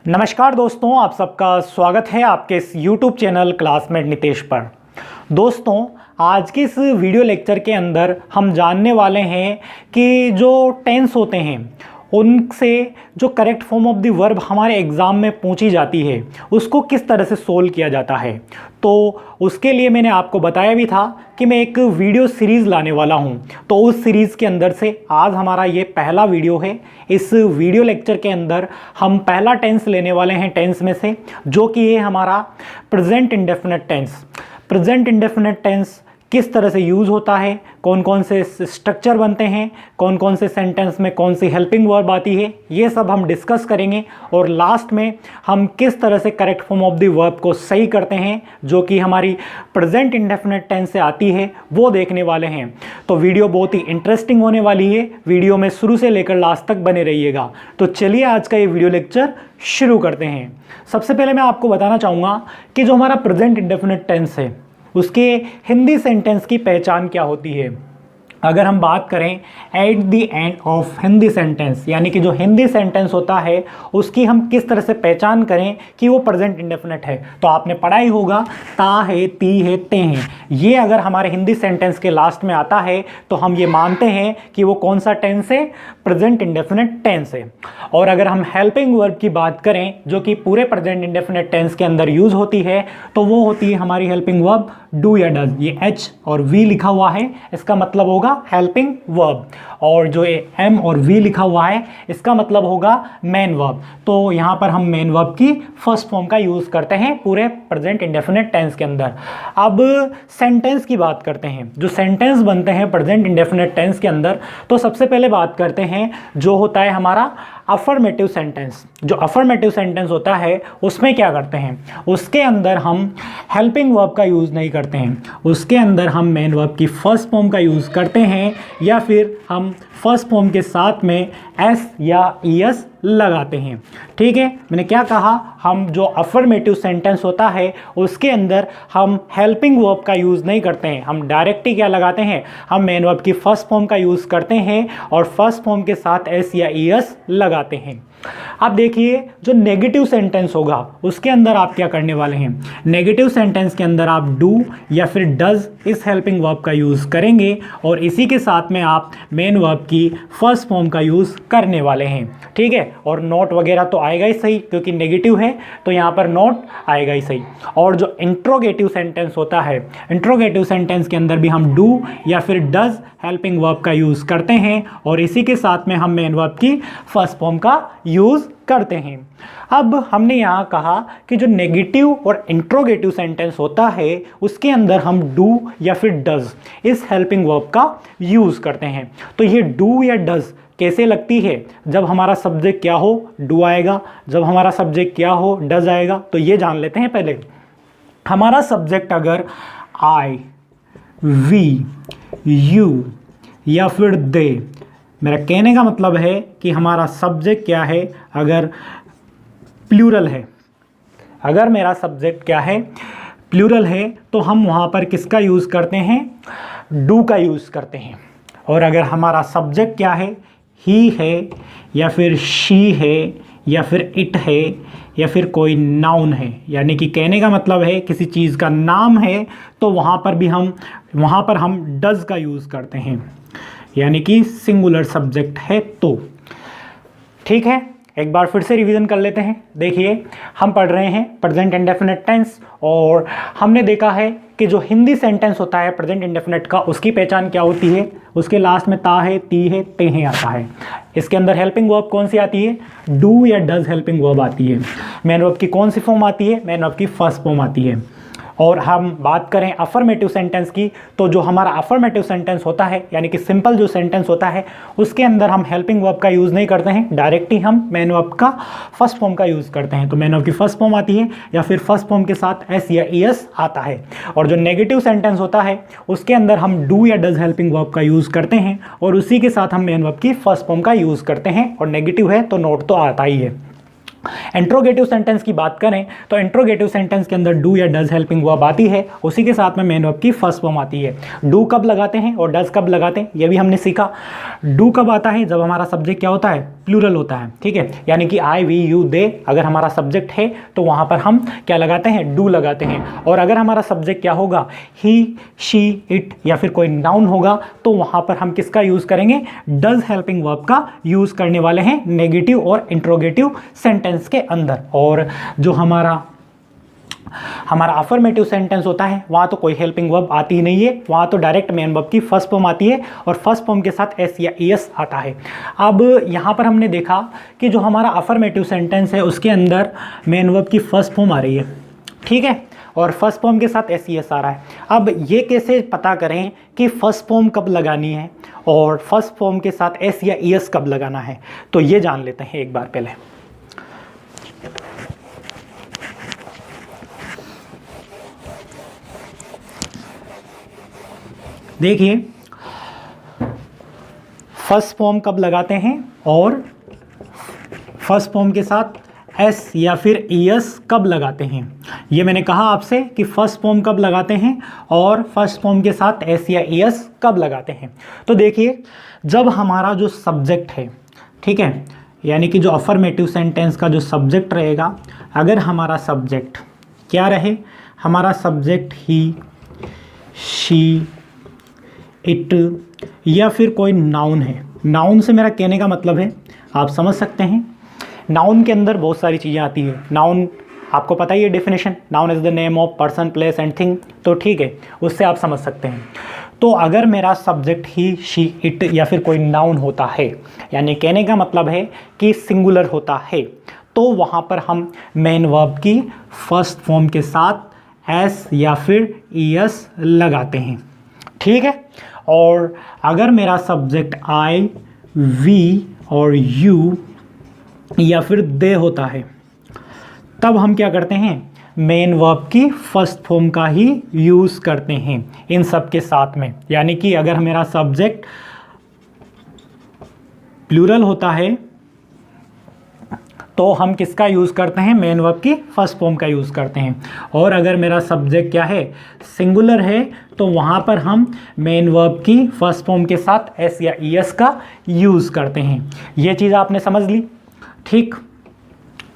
नमस्कार दोस्तों, आप सबका स्वागत है आपके इस YouTube चैनल क्लासमेट नितेश पर। दोस्तों, आज के इस वीडियो लेक्चर के अंदर हम जानने वाले हैं कि जो टेंस होते हैं उनसे जो correct form of the verb हमारे एग्ज़ाम में पूछी जाती है उसको किस तरह से सोल्व किया जाता है। तो उसके लिए मैंने आपको बताया भी था कि मैं एक वीडियो सीरीज़ लाने वाला हूं। तो उस सीरीज़ के अंदर से आज हमारा ये पहला वीडियो है। इस वीडियो लेक्चर के अंदर हम पहला टेंस लेने वाले हैं टेंस में से, जो कि है हमारा present indefinite tense. Present indefinite tense किस तरह से यूज़ होता है, कौन कौन से स्ट्रक्चर बनते हैं, कौन कौन से सेंटेंस में कौन सी हेल्पिंग वर्ब आती है, ये सब हम डिस्कस करेंगे। और लास्ट में हम किस तरह से correct form of the verb को सही करते हैं जो कि हमारी प्रेजेंट इंडेफिनिट टेंस से आती है, वो देखने वाले हैं। तो वीडियो बहुत ही इंटरेस्टिंग होने वाली है। वीडियो में शुरू से लेकर लास्ट तक बने रहिएगा। तो चलिए आज का ये वीडियो लेक्चर शुरू करते हैं। सबसे पहले मैं आपको बताना चाहूँगा कि जो हमारा प्रेजेंट इंडेफिनिट टेंस है उसके हिंदी सेंटेंस की पहचान क्या होती है। अगर हम बात करें at the end of Hindi sentence, यानी कि जो हिंदी सेंटेंस होता है उसकी हम किस तरह से पहचान करें कि वो प्रेजेंट इंडेफिनिट है, तो आपने पढ़ा ही होगा ता है, ती है, ते हैं। ये अगर हमारे हिंदी सेंटेंस के लास्ट में आता है तो हम ये मानते हैं कि वो कौन सा टेंस है, प्रेजेंट इंडेफिनिट टेंस है। और अगर हम हेल्पिंग वर्ब की बात करें जो कि पूरे प्रेजेंट इंडेफिनिट टेंस के अंदर यूज़ होती है, तो वो होती है हमारी हेल्पिंग वर्ब डू या डज। ये एच और वी लिखा हुआ है, इसका मतलब होगा हेल्पिंग वर्ब। और जो एम और वी लिखा हुआ है इसका मतलब होगा मेन वर्ब। तो यहाँ पर हम मेन वर्ब की फर्स्ट फॉर्म का यूज़ करते हैं पूरे प्रेजेंट इंडेफिनिट टेंस के अंदर। अब सेंटेंस की बात करते हैं, जो सेंटेंस बनते हैं प्रेजेंट इंडेफिनिट टेंस के अंदर। तो सबसे पहले बात करते हैं जो होता है हमारा अफर्मेटिव सेंटेंस। जो अफर्मेटिव सेंटेंस होता है उसमें क्या करते हैं, उसके अंदर हम हेल्पिंग वर्ब का यूज़ नहीं करते हैं, उसके अंदर हम मेन वर्ब की फर्स्ट फॉर्म का यूज़ करते हैं, या फिर हम फर्स्ट फॉर्म के साथ में एस या ईएस लगाते हैं। ठीक है, मैंने क्या कहा, हम जो अफर्मेटिव सेंटेंस होता है उसके अंदर हम हेल्पिंग वर्ब का यूज़ नहीं करते हैं, हम डायरेक्ट ही क्या लगाते हैं, हम मेन वर्ब की फर्स्ट फॉर्म का यूज़ करते हैं और फर्स्ट फॉर्म के साथ एस या ईएस लगाते हैं। अब देखिए जो नेगेटिव सेंटेंस होगा उसके अंदर आप क्या करने वाले हैं। नेगेटिव सेंटेंस के अंदर आप डू या फिर डज इस हेल्पिंग वर्ब का यूज़ करेंगे और इसी के साथ में आप मेन वर्ब की फर्स्ट फॉर्म का यूज़ करने वाले हैं। ठीक है, और नॉट वगैरह तो आएगा ही सही क्योंकि नेगेटिव है, तो यहाँ पर नॉट आएगा ही सही। और जो इंट्रोगेटिव सेंटेंस होता है, इंट्रोगेटिव सेंटेंस के अंदर भी हम डू या फिर डज हेल्पिंग वर्ब का यूज़ करते हैं और इसी के साथ में हम मेन वर्ब की फर्स्ट फॉर्म का यूज़ करते हैं। अब हमने यहाँ कहा कि जो नेगेटिव और इंट्रोगेटिव सेंटेंस होता है उसके अंदर हम डू या फिर डज इस हेल्पिंग वर्ब का यूज़ करते हैं। तो ये डू या डज कैसे लगती है, जब हमारा सब्जेक्ट क्या हो डू आएगा, जब हमारा सब्जेक्ट क्या हो डज आएगा। तो ये जान लेते हैं पहले। हमारा सब्जेक्ट अगर आई, वी, यू या फिर दे, मेरा कहने का मतलब है कि हमारा सब्जेक्ट क्या है, अगर प्लूरल है, अगर मेरा सब्जेक्ट क्या है प्लूरल है, तो हम वहाँ पर किसका यूज़ करते हैं, डू का यूज़ करते हैं। और अगर हमारा सब्जेक्ट क्या है, ही है या फिर शी है या फिर इट है या फिर कोई नाउन है, यानी कि कहने का मतलब है किसी चीज़ का नाम है, तो वहाँ पर हम डज का यूज़ करते हैं, यानी कि सिंगुलर सब्जेक्ट है तो। ठीक है, एक बार फिर से रिवीजन कर लेते हैं। देखिए हम पढ़ रहे हैं प्रेजेंट इंडेफिनिट टेंस और हमने देखा है कि जो हिंदी सेंटेंस होता है प्रेजेंट इंडेफिनिट का उसकी पहचान क्या होती है, उसके लास्ट में ता है, ती है, ते हैं आता है। इसके अंदर हेल्पिंग वर्ब कौन सी आती है, डू या डज हेल्पिंग वर्ब आती है। मेन वर्ब की कौन सी फॉर्म आती है, मेन वर्ब की फर्स्ट फॉर्म आती है। और हम बात करें अफर्मेटिव सेंटेंस की, तो जो हमारा अफर्मेटिव सेंटेंस होता है यानी कि सिंपल जो सेंटेंस होता है उसके अंदर हम हेल्पिंग वर्ब का यूज़ नहीं करते हैं, डायरेक्ट ही हम मेन वर्ब का फर्स्ट फॉर्म का यूज़ करते हैं। तो मेन वर्ब की फर्स्ट फॉर्म आती है या फिर फर्स्ट फॉर्म के साथ एस या ईएस आता है। और जो नेगेटिव सेंटेंस होता है उसके अंदर हम डू या डज हेल्पिंग वर्ब का यूज़ करते हैं और उसी के साथ हम मेन वर्ब की फर्स्ट फॉर्म का यूज़ करते हैं, और नेगेटिव है तो नोट तो आता ही है। इंट्रोगेटिव सेंटेंस की बात करें तो इंट्रोगेटिव सेंटेंस के अंदर डू या डज हेल्पिंग वर्ब आती है, उसी के साथ में मेन वर्ब की फर्स्ट फॉर्म आती है। डू कब लगाते हैं और डज कब लगाते हैं ये भी हमने सीखा। डू कब आता है? जब हमारा सब्जेक्ट क्या होता है? प्लूरल होता है, ठीक है, यानी कि आई, वी, यू, दे अगर हमारा सब्जेक्ट है तो वहां पर हम क्या लगाते हैं? डू लगाते हैं। और अगर हमारा सब्जेक्ट क्या होगा? ही, शी, इट या फिर कोई नाउन होगा तो वहां पर हम किसका यूज करेंगे? डज हेल्पिंग वर्ब का यूज करने वाले हैं नेगेटिव और इंट्रोगेटिव सेंटेंस के अंदर। और जो हमारा अफर्मेटिव सेंटेंस होता है वहाँ तो कोई हेल्पिंग वर्ब आती ही नहीं है, वहाँ तो डायरेक्ट मेन वर्ब की फर्स्ट फॉर्म आती है और फर्स्ट फॉर्म के साथ एस या ईएस आता है। अब यहाँ पर हमने देखा कि जो हमारा अफर्मेटिव सेंटेंस है उसके अंदर मेन वर्ब की फर्स्ट फॉर्म आ रही है, ठीक है, और फर्स्ट फॉर्म के साथ एस ईएस आ रहा है। अब ये कैसे पता करें कि फर्स्ट फॉर्म कब लगानी है और फर्स्ट फॉर्म के साथ एस या ईएस कब लगाना है, तो ये जान लेते हैं एक बार पहले। देखिए फर्स्ट फॉर्म कब लगाते हैं और फर्स्ट फॉर्म के साथ एस या फिर ईएस कब लगाते हैं। ये मैंने कहा आपसे कि फर्स्ट फॉर्म कब लगाते हैं और फर्स्ट फॉर्म के साथ एस या ईएस कब लगाते हैं। तो देखिए जब हमारा जो सब्जेक्ट है, ठीक है, यानी कि जो अफर्मेटिव सेंटेंस का जो सब्जेक्ट रहेगा, अगर हमारा सब्जेक्ट क्या रहे? हमारा सब्जेक्ट ही, शी, इट या फिर कोई नाउन है। नाउन से मेरा कहने का मतलब है, आप समझ सकते हैं, नाउन के अंदर बहुत सारी चीज़ें आती है। नाउन आपको पता ही है definition, noun is the name of person, place and thing, तो ठीक है, उससे आप समझ सकते हैं। तो अगर मेरा सब्जेक्ट ही, शी, इट या फिर कोई नाउन होता है, यानी कहने का मतलब है कि सिंगुलर होता है, तो वहाँ पर हम मेन वर्ब की फर्स्ट फॉर्म के साथ एस या फिर ईएस लगाते हैं, ठीक है। और अगर मेरा सब्जेक्ट आई, वी और यू या फिर दे होता है, तब हम क्या करते हैं? मेन वर्ब की फर्स्ट फॉर्म का ही यूज़ करते हैं इन सब के साथ में। यानी कि अगर मेरा सब्जेक्ट प्लूरल होता है तो हम किसका यूज़ करते हैं? मेन वर्ब की फर्स्ट फॉर्म का यूज़ करते हैं। और अगर मेरा सब्जेक्ट क्या है? सिंगुलर है, तो वहाँ पर हम मेन वर्ब की फर्स्ट फॉर्म के साथ एस या ईएस का यूज़ करते हैं। ये चीज़ आपने समझ ली, ठीक।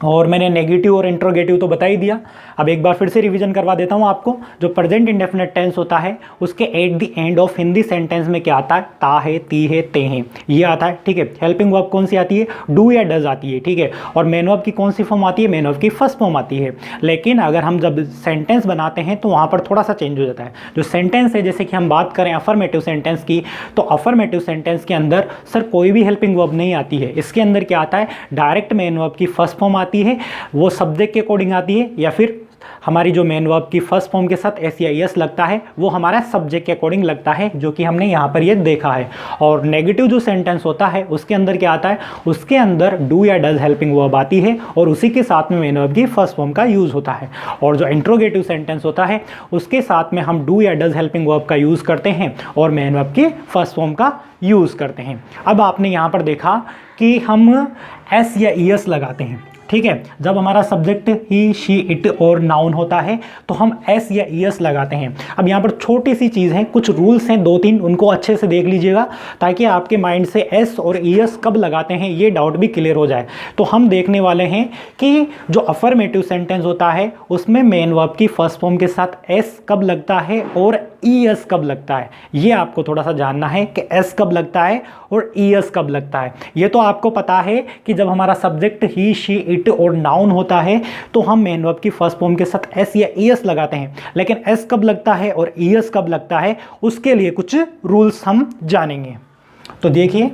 और मैंने नेगेटिव और इंट्रोगेटिव तो बता ही दिया। अब एक बार फिर से रिवीजन करवा देता हूँ आपको। जो प्रेजेंट इंडेफिनिट टेंस होता है उसके at the end of Hindi sentence में क्या आता है? ता है, ती है, ते हैं, ये आता है, ठीक है। हेल्पिंग वर्ब कौन सी आती है? डू या डज आती है, ठीक है। और मेन वर्ब की कौन सी फॉर्म आती है? मेन वर्ब की फर्स्ट फॉर्म आती है। लेकिन अगर हम जब सेंटेंस बनाते हैं तो वहाँ पर थोड़ा सा चेंज हो जाता है। जो सेंटेंस है, जैसे कि हम बात करें अफर्मेटिव सेंटेंस की, तो अफर्मेटिव सेंटेंस के अंदर सर कोई भी हेल्पिंग वर्ब नहीं आती है। इसके अंदर क्या आता है? डायरेक्ट मेन वर्ब की फर्स्ट फॉर्म आती है, वो सब्जेक्ट के अकॉर्डिंग आती है, या फिर हमारी जो मेन वर्ब की फर्स्ट फॉर्म के साथ एस या एस लगता है वो हमारा सब्जेक्ट के अकॉर्डिंग लगता है, जो कि हमने यहाँ पर ये देखा है। और नेगेटिव जो सेंटेंस होता है उसके अंदर क्या आता है? उसके अंदर डू या डज हेल्पिंग वर्ब आती है और उसी के साथ में मेन वर्ब की फर्स्ट फॉर्म का यूज़ होता है। और जो इंट्रोगेटिव सेंटेंस होता है उसके साथ में हम डू या डज हेल्पिंग वर्ब का यूज़ करते हैं और मेन वर्ब की फर्स्ट फॉर्म का यूज़ करते हैं। अब आपने यहाँ पर देखा कि हम एस या ईएस लगाते हैं, ठीक है। जब हमारा सब्जेक्ट ही, शी, इट और नाउन होता है तो हम एस या ईएस लगाते हैं। अब यहाँ पर छोटी सी चीज़ है, कुछ रूल्स हैं 2-3, उनको अच्छे से देख लीजिएगा ताकि आपके माइंड से एस और ईएस कब लगाते हैं ये डाउट भी क्लियर हो जाए। तो हम देखने वाले हैं कि जो अफर्मेटिव सेंटेंस होता है उसमें मेन वर्ब की फर्स्ट फॉर्म के साथ एस कब लगता है और ईएस कब लगता है। ये आपको थोड़ा सा जानना है कि एस कब लगता है और ईएस कब लगता है। ये तो आपको पता है कि जब हमारा सब्जेक्ट ही, शी, इट और नाउन होता है तो हम मेन वर्ब की फर्स्ट फॉर्म के साथ एस या ईएस लगाते हैं, लेकिन एस कब लगता है और ईएस कब लगता है उसके लिए कुछ रूल्स हम जानेंगे। तो देखिए,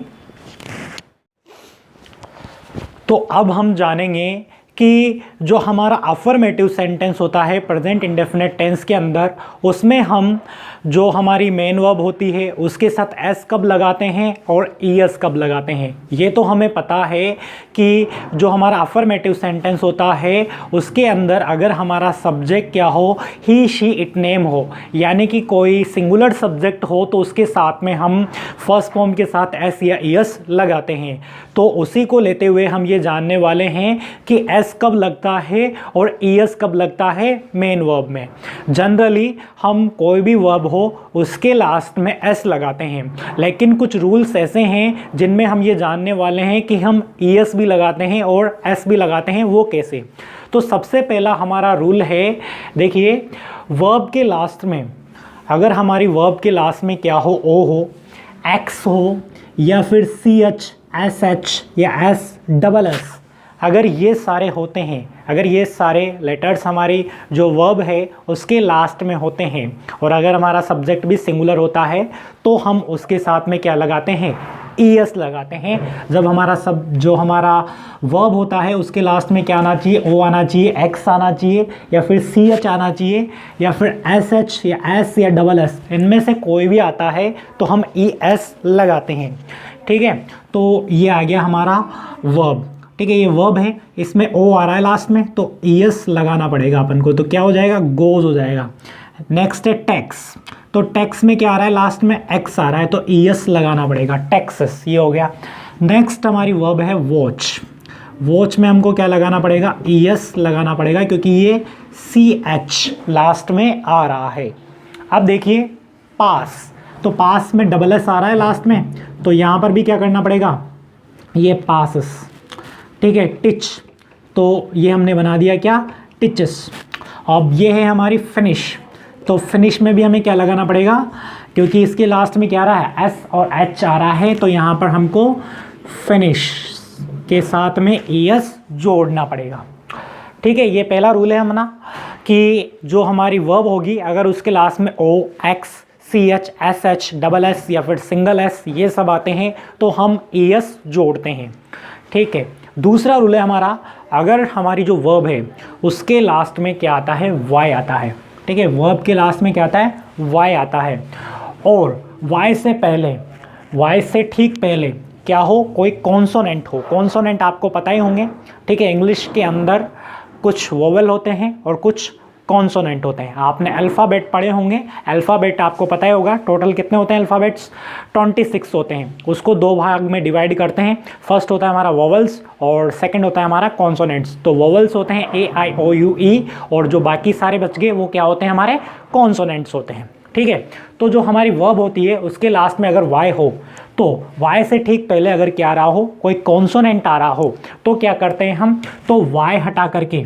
तो अब हम जानेंगे कि जो हमारा अफर्मेटिव सेंटेंस होता है प्रेजेंट इंडेफिनिट टेंस के अंदर, उसमें हम जो हमारी मेन वर्ब होती है उसके साथ एस कब लगाते हैं और ईएस कब लगाते हैं। ये तो हमें पता है कि जो हमारा अफर्मेटिव सेंटेंस होता है उसके अंदर अगर हमारा सब्जेक्ट क्या हो, ही शी इट नेम हो, यानी कि कोई सिंगुलर सब्जेक्ट हो तो उसके साथ में हम फर्स्ट फॉर्म के साथ एस या ईएस लगाते हैं। तो उसी को लेते हुए हम ये जानने वाले हैं कि एस कब लगता है और ईएस कब लगता है मेन वर्ब में। जनरली हम कोई भी वर्ब हो उसके लास्ट में एस लगाते हैं, लेकिन कुछ रूल्स ऐसे हैं जिनमें हम ये जानने वाले हैं कि हम ईएस भी लगाते हैं और एस भी लगाते हैं। वो कैसे? तो सबसे पहला हमारा रूल है, देखिए, वर्ब के लास्ट में अगर हमारी वर्ब के लास्ट में क्या हो, ओ हो, एक्स हो या फिर सी एच, एस एच या एस डबल एस, अगर ये सारे होते हैं, अगर ये सारे लेटर्स हमारी जो वर्ब है उसके लास्ट में होते हैं और अगर हमारा सब्जेक्ट भी सिंगुलर होता है तो हम उसके साथ में क्या लगाते हैं, ईएस लगाते हैं। जब हमारा जो हमारा वर्ब होता है उसके लास्ट में क्या आना चाहिए, ओ आना चाहिए, एक्स आना चाहिए या फिर सी एच आना चाहिए या फिर एस एच या एस या डबल एस, इनमें से कोई भी आता है तो हम ई एस लगाते हैं। ठीक है, तो ये आ गया हमारा वर्ब। ठीक है, ये वर्ब है, इसमें ओ आ रहा है लास्ट में तो ईएस लगाना पड़ेगा अपन को, तो क्या हो जाएगा, गोज हो जाएगा। नेक्स्ट है टैक्स, तो टैक्स में क्या आ रहा है, लास्ट में एक्स आ रहा है तो ईएस लगाना पड़ेगा, टैक्सेस, ये हो गया। नेक्स्ट हमारी वर्ब है वॉच, वॉच में हमको क्या लगाना पड़ेगा, ईएस लगाना पड़ेगा क्योंकि ये सी एच लास्ट में आ रहा है। अब देखिए पास, तो पास में डबल एस आ रहा है लास्ट में तो यहाँ पर भी क्या करना पड़ेगा, ये पासेस। ठीक है, टिच, तो ये हमने बना दिया क्या, टिचेस। अब ये है हमारी फिनिश, तो फिनिश में भी हमें क्या लगाना पड़ेगा, क्योंकि इसके लास्ट में क्या आ रहा है, एस और एच आ रहा है तो यहाँ पर हमको फिनिश के साथ में ईएस जोड़ना पड़ेगा। ठीक है, ये पहला रूल है हमारा कि जो हमारी वर्ब होगी अगर उसके लास्ट में O, X, C H, S H, double S या फिर सिंगल एस ये सब आते हैं तो हम ईएस जोड़ते हैं। ठीक है, दूसरा रूल है हमारा, अगर हमारी जो वर्ब है उसके लास्ट में क्या आता है, वाई आता है। ठीक है, वर्ब के लास्ट में क्या आता है, वाई आता है और वाई से पहले, वाई से ठीक पहले क्या हो, कोई कॉन्सोनेंट हो। कॉन्सोनेंट आपको पता ही होंगे। ठीक है, इंग्लिश के अंदर कुछ वोवेल होते हैं और कुछ कॉन्सोनेंट होते हैं। आपने अल्फ़ाबेट पढ़े होंगे, अल्फ़ाबेट आपको पता ही होगा, टोटल कितने होते हैं अल्फ़ाबेट्स, 26 होते हैं। उसको दो भाग में डिवाइड करते हैं, फर्स्ट होता है हमारा वोवेल्स और सेकंड होता है हमारा कॉन्सोनेंट्स। तो वोवेल्स होते हैं ए आई ओ यू ई और जो बाकी सारे बच गए वो क्या होते हैं, हमारे कॉन्सोनेंट्स होते हैं। ठीक है, तो जो हमारी वर्ब होती है उसके लास्ट में अगर वाई हो तो वाई से ठीक पहले अगर क्या आ रहा हो, कोई कॉन्सोनेंट आ रहा हो तो क्या करते हैं हम, तो वाई हटा करके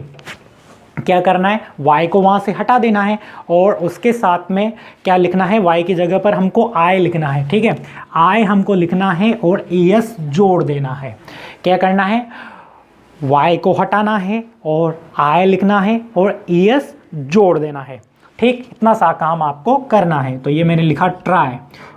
क्या करना है, y को वहाँ से हटा देना है और उसके साथ में क्या लिखना है, y की जगह पर हमको i लिखना है। ठीक है, i हमको लिखना है और es जोड़ देना है। क्या करना है, y को हटाना है और i लिखना है और es जोड़ देना है। ठीक, इतना सा काम आपको करना है। तो ये मैंने लिखा ट्राई।